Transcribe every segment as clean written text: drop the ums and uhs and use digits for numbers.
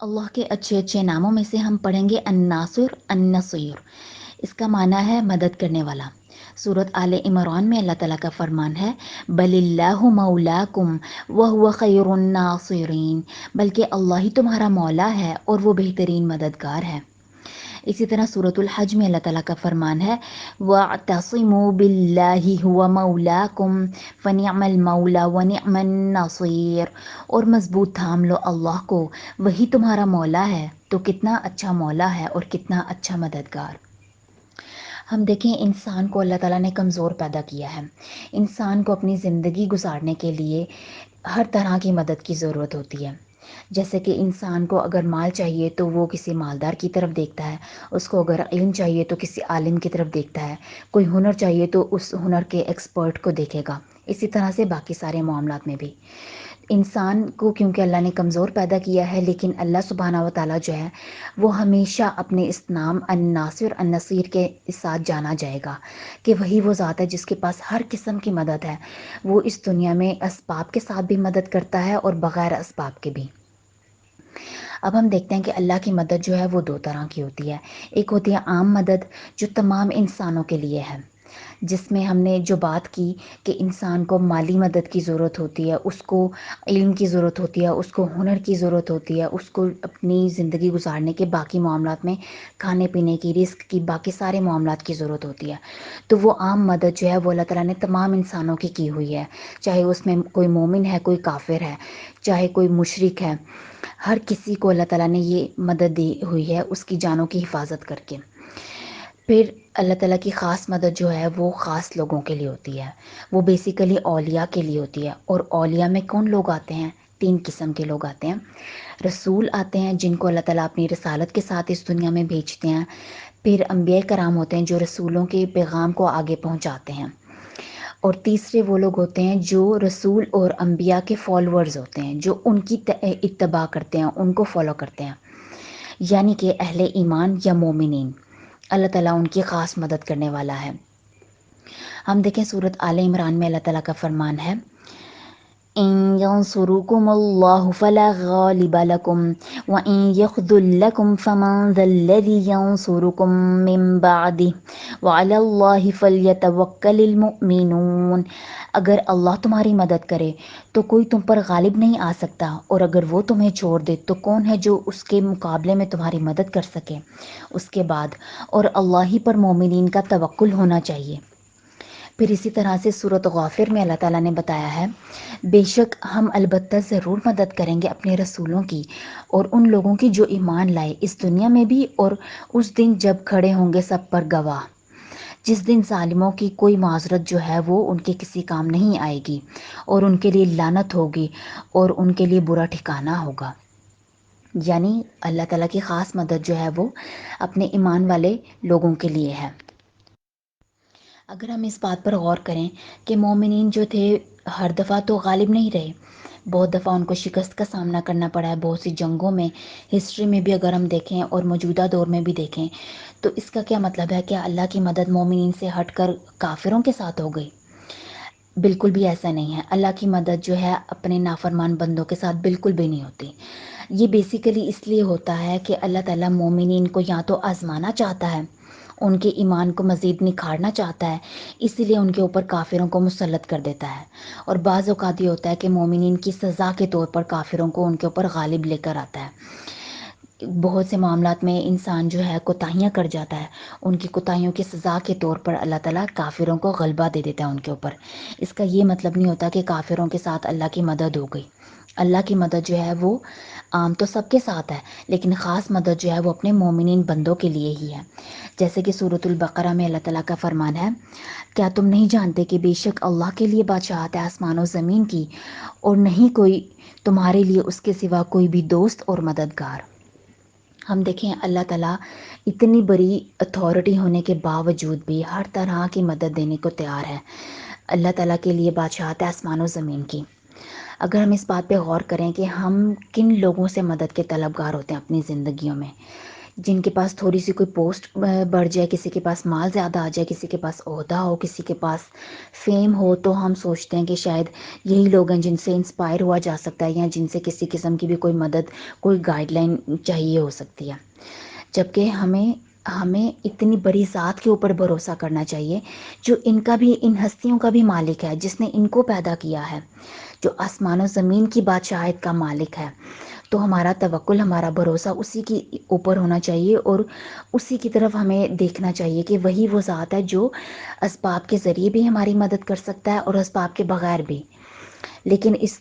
اللہ کے اچھے اچھے ناموں میں سے ہم پڑھیں گے الناصر النصیر، اس کا معنی ہے مدد کرنے والا۔ سورۃ آل عمران میں اللہ تعالیٰ کا فرمان ہے بل اللہ مولاکم وہو خیر الناصرین، بلکہ اللہ ہی تمہارا مولا ہے اور وہ بہترین مددگار ہے۔ اسی طرح سورۃ الحج میں اللہ تعالیٰ کا فرمان ہے وَاعْتَصِمُوا بِاللَّهِ هُوَ مَوْلَاكُمْ فَنِعْمَ الْمَوْلَى وَنِعْمَ النَّصِيرُ، اور مضبوط تھام لو اللہ کو، وہی تمہارا مولا ہے، تو کتنا اچھا مولا ہے اور کتنا اچھا مددگار۔ ہم دیکھیں انسان کو اللہ تعالیٰ نے کمزور پیدا کیا ہے۔ انسان کو اپنی زندگی گزارنے کے لیے ہر طرح کی مدد کی ضرورت ہوتی ہے۔ جیسے کہ انسان کو اگر مال چاہیے تو وہ کسی مالدار کی طرف دیکھتا ہے، اس کو اگر علم چاہیے تو کسی عالم کی طرف دیکھتا ہے، کوئی ہنر چاہیے تو اس ہنر کے ایکسپرٹ کو دیکھے گا۔ اسی طرح سے باقی سارے معاملات میں بھی انسان کو کیونکہ اللہ نے کمزور پیدا کیا ہے، لیکن اللہ سبحانہ و تعالیٰ جو ہے وہ ہمیشہ اپنے اس نام الناصر النصیر کے ساتھ جانا جائے گا کہ وہی وہ ذات ہے جس کے پاس ہر قسم کی مدد ہے۔ وہ اس دنیا میں اسباب کے ساتھ بھی مدد کرتا ہے اور بغیر اسباب کے بھی۔ اب ہم دیکھتے ہیں کہ اللہ کی مدد جو ہے وہ دو طرح کی ہوتی ہے۔ ایک ہوتی ہے عام مدد جو تمام انسانوں کے لیے ہے، جس میں ہم نے جو بات کی کہ انسان کو مالی مدد کی ضرورت ہوتی ہے، اس کو علم کی ضرورت ہوتی ہے، اس کو ہنر کی ضرورت ہوتی ہے، اس کو اپنی زندگی گزارنے کے باقی معاملات میں کھانے پینے کی، رزق کی، باقی سارے معاملات کی ضرورت ہوتی ہے۔ تو وہ عام مدد جو ہے وہ اللہ تعالیٰ نے تمام انسانوں کی ہوئی ہے، چاہے اس میں کوئی مومن ہے، کوئی کافر ہے، چاہے کوئی مشرک ہے، ہر کسی کو اللہ تعالیٰ نے یہ مدد دی ہوئی ہے اس کی جانوں کی حفاظت کر کے۔ پھر اللہ تعالیٰ کی خاص مدد جو ہے وہ خاص لوگوں کے لیے ہوتی ہے، وہ بیسیکلی اولیاء کے لیے ہوتی ہے۔ اور اولیاء میں کون لوگ آتے ہیں؟ تین قسم کے لوگ آتے ہیں۔ رسول آتے ہیں جن کو اللہ تعالیٰ اپنی رسالت کے ساتھ اس دنیا میں بھیجتے ہیں۔ پھر انبیاء کرام ہوتے ہیں جو رسولوں کے پیغام کو آگے پہنچاتے ہیں۔ اور تیسرے وہ لوگ ہوتے ہیں جو رسول اور انبیاء کے فالورز ہوتے ہیں، جو ان کی اتباع کرتے ہیں، ان کو فالو کرتے ہیں، یعنی کہ اہل ایمان یا مومنین۔ اللہ تعالیٰ ان کی خاص مدد کرنے والا ہے۔ ہم دیکھیں سورۃ آل عمران میں اللہ تعالیٰ کا فرمان ہے ان ینصرکم اللہ فلا غالب لکم وان یخذلکم فمن ذا الذی ینصرکم من بعدہ وعلی اللہ فلیتوکل المؤمنون۔ اگر اللہ تمہاری مدد کرے تو کوئی تم پر غالب نہیں آ سکتا، اور اگر وہ تمہیں چھوڑ دے تو کون ہے جو اس کے مقابلے میں تمہاری مدد کر سکے اس کے بعد، اور اللہ ہی پر مومنین کا توکل ہونا چاہیے۔ پھر اسی طرح سے سورۃ غافر میں اللہ تعالیٰ نے بتایا ہے بے شک ہم البتہ ضرور مدد کریں گے اپنے رسولوں کی اور ان لوگوں کی جو ایمان لائے اس دنیا میں بھی، اور اس دن جب کھڑے ہوں گے سب پر گواہ، جس دن ظالموں کی کوئی معذرت جو ہے وہ ان کے کسی کام نہیں آئے گی، اور ان کے لیے لعنت ہوگی اور ان کے لیے برا ٹھکانہ ہوگا۔ یعنی اللہ تعالیٰ کی خاص مدد جو ہے وہ اپنے ایمان والے لوگوں کے لیے ہے۔ اگر ہم اس بات پر غور کریں کہ مومنین جو تھے ہر دفعہ تو غالب نہیں رہے، بہت دفعہ ان کو شکست کا سامنا کرنا پڑا ہے، بہت سی جنگوں میں، ہسٹری میں بھی اگر ہم دیکھیں اور موجودہ دور میں بھی دیکھیں تو اس کا کیا مطلب ہے کہ اللہ کی مدد مومنین سے ہٹ کر کافروں کے ساتھ ہو گئی؟ بالکل بھی ایسا نہیں ہے۔ اللہ کی مدد جو ہے اپنے نافرمان بندوں کے ساتھ بالکل بھی نہیں ہوتی۔ یہ بیسیکلی اس لیے ہوتا ہے کہ اللہ تعالیٰ مومنین کو یا تو آزمانا چاہتا ہے، ان کے ایمان کو مزید نکھارنا چاہتا ہے، اسی لیے ان کے اوپر کافروں کو مسلط کر دیتا ہے۔ اور بعض اوقات یہ ہوتا ہے کہ مومنین کی سزا کے طور پر کافروں کو ان کے اوپر غالب لے کر آتا ہے۔ بہت سے معاملات میں انسان جو ہے کوتاہیاں کر جاتا ہے، ان کی کوتاہیوں کی سزا کے طور پر اللہ تعالیٰ کافروں کو غلبہ دے دیتا ہے ان کے اوپر۔ اس کا یہ مطلب نہیں ہوتا کہ کافروں کے ساتھ اللہ کی مدد ہو گئی۔ اللہ کی مدد جو ہے وہ عام تو سب کے ساتھ ہے، لیکن خاص مدد جو ہے وہ اپنے مومنین بندوں کے لیے ہی ہے۔ جیسے کہ سورۃ البقرہ میں اللہ تعالیٰ کا فرمان ہے کیا تم نہیں جانتے کہ بے شک اللہ کے لیے بادشاہت ہے آسمان و زمین کی، اور نہیں کوئی تمہارے لیے اس کے سوا کوئی بھی دوست اور مددگار۔ ہم دیکھیں اللہ تعالیٰ اتنی بڑی اتھارٹی ہونے کے باوجود بھی ہر طرح کی مدد دینے کو تیار ہے۔ اللہ تعالیٰ کے لیے بادشاہت ہے آسمان و زمین کی۔ اگر ہم اس بات پہ غور کریں کہ ہم کن لوگوں سے مدد کے طلبگار ہوتے ہیں اپنی زندگیوں میں، جن کے پاس تھوڑی سی کوئی پوسٹ بڑھ جائے، کسی کے پاس مال زیادہ آ جائے، کسی کے پاس عہدہ ہو، کسی کے پاس فیم ہو، تو ہم سوچتے ہیں کہ شاید یہی لوگ ہیں جن سے انسپائر ہوا جا سکتا ہے، یا جن سے کسی قسم کی بھی کوئی مدد، کوئی گائیڈ لائن چاہیے ہو سکتی ہے۔ جبکہ ہمیں اتنی بڑی ذات کے اوپر بھروسہ کرنا چاہیے جو ان ہستیوں کا بھی مالک ہے، جس نے ان کو پیدا کیا ہے، جو آسمان و زمین کی بادشاہت کا مالک ہے۔ تو ہمارا توکل، ہمارا بھروسہ اسی کے اوپر ہونا چاہیے، اور اسی کی طرف ہمیں دیکھنا چاہیے کہ وہی وہ ذات ہے جو اسباب کے ذریعے بھی ہماری مدد کر سکتا ہے اور اسباب کے بغیر بھی۔ لیکن اس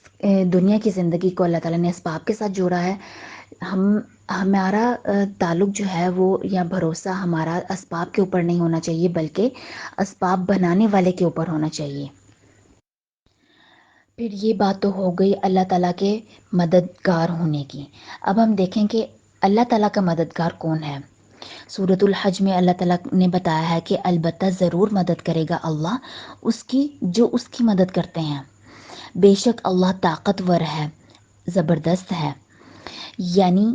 دنیا کی زندگی کو اللہ تعالیٰ نے اسباب کے ساتھ جوڑا ہے۔ ہمارا تعلق جو ہے وہ، یا بھروسہ ہمارا اسباب کے اوپر نہیں ہونا چاہیے، بلکہ اسباب بنانے والے کے اوپر ہونا چاہیے۔ پھر یہ بات تو ہو گئی اللہ تعالیٰ کے مددگار ہونے کی۔ اب ہم دیکھیں کہ اللہ تعالیٰ کا مددگار کون ہے۔ سورۃ الحج میں اللہ تعالیٰ نے بتایا ہے کہ البتہ ضرور مدد کرے گا اللہ اس کی جو اس کی مدد کرتے ہیں، بے شک اللہ طاقتور ہے، زبردست ہے۔ یعنی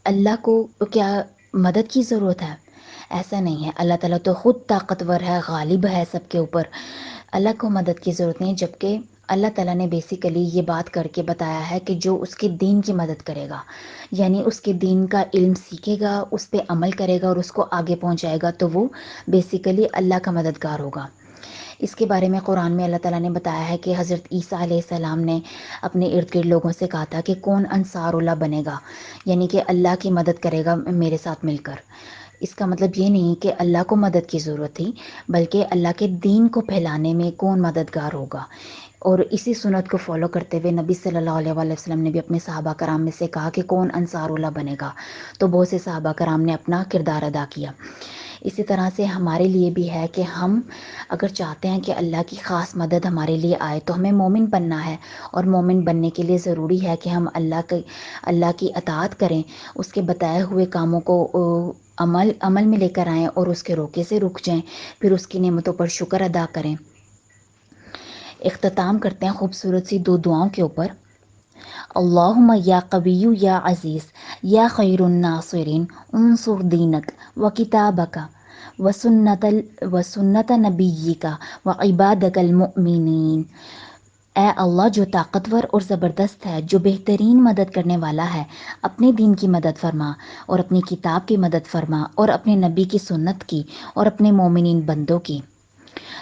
اللہ کو کیا مدد کی ضرورت ہے؟ ایسا نہیں ہے، اللہ تعالیٰ تو خود طاقتور ہے، غالب ہے سب کے اوپر، اللہ کو مدد کی ضرورت نہیں۔ جبکہ اللہ تعالیٰ نے بیسیکلی یہ بات کر کے بتایا ہے کہ جو اس کے دین کی مدد کرے گا، یعنی اس کے دین کا علم سیکھے گا، اس پہ عمل کرے گا اور اس کو آگے پہنچائے گا، تو وہ بیسیکلی اللہ کا مددگار ہوگا۔ اس کے بارے میں قرآن میں اللہ تعالیٰ نے بتایا ہے کہ حضرت عیسیٰ علیہ السلام نے اپنے ارد گرد لوگوں سے کہا تھا کہ کون انصار اللہ بنے گا، یعنی کہ اللہ کی مدد کرے گا میرے ساتھ مل کر۔ اس کا مطلب یہ نہیں کہ اللہ کو مدد کی ضرورت تھی، بلکہ اللہ کے دین کو پھیلانے میں کون مددگار ہوگا۔ اور اسی سنت کو فالو کرتے ہوئے نبی صلی اللہ علیہ وسلم نے بھی اپنے صحابہ کرام میں سے کہا کہ کون انصار اللہ بنے گا، تو بہت سے صحابہ کرام نے اپنا کردار ادا کیا۔ اسی طرح سے ہمارے لیے بھی ہے کہ ہم اگر چاہتے ہیں کہ اللہ کی خاص مدد ہمارے لیے آئے، تو ہمیں مومن بننا ہے، اور مومن بننے کے لیے ضروری ہے کہ ہم اللہ کی اطاعت کریں، اس کے بتائے ہوئے کاموں کو عمل میں لے کر آئیں، اور اس کے روکے سے رک جائیں، پھر اس کی نعمتوں پر شکر ادا کریں۔ اختتام کرتے ہیں خوبصورت سی 2 دعاؤں کے اوپر۔ اللہم یا قوی یا عزیز یا خیر الناصرین انصر دینک و کتابک و سنت نبیک و عبادک المؤمنین۔ اے اللہ جو طاقتور اور زبردست ہے، جو بہترین مدد کرنے والا ہے، اپنے دین کی مدد فرما، اور اپنی کتاب کی مدد فرما، اور اپنے نبی کی سنت کی، اور اپنے مومنین بندوں کی۔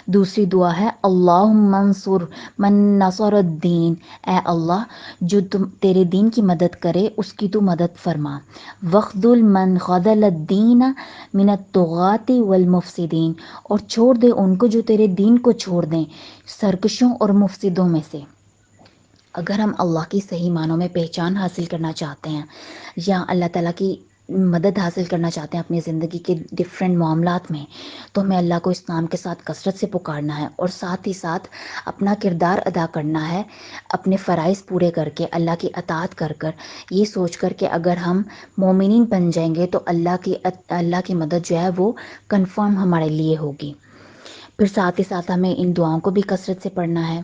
دوسری دعا ہے اللہم انصر من نصر الدین۔ اے اللہ جو تیرے دین کی مدد کرے اس کی تو مدد فرما۔ وخذل من خذل الدین من الطغاة والمفسدین۔ اور چھوڑ دے ان کو جو تیرے دین کو چھوڑ دیں سرکشوں اور مفسدوں میں سے۔ اگر ہم اللہ کی صحیح معنوں میں پہچان حاصل کرنا چاہتے ہیں، یا اللہ تعالیٰ کی مدد حاصل کرنا چاہتے ہیں اپنی زندگی کے ڈفرینٹ معاملات میں، تو ہمیں اللہ کو اسلام کے ساتھ کثرت سے پکارنا ہے، اور ساتھ ہی ساتھ اپنا کردار ادا کرنا ہے، اپنے فرائض پورے کر کے، اللہ کی اطاعت کر کر، یہ سوچ کر کہ اگر ہم مومنین بن جائیں گے تو اللہ کی مدد جو ہے وہ کنفرم ہمارے لیے ہوگی۔ پھر ساتھ ہی ساتھ ہمیں ان دعاؤں کو بھی کثرت سے پڑھنا ہے۔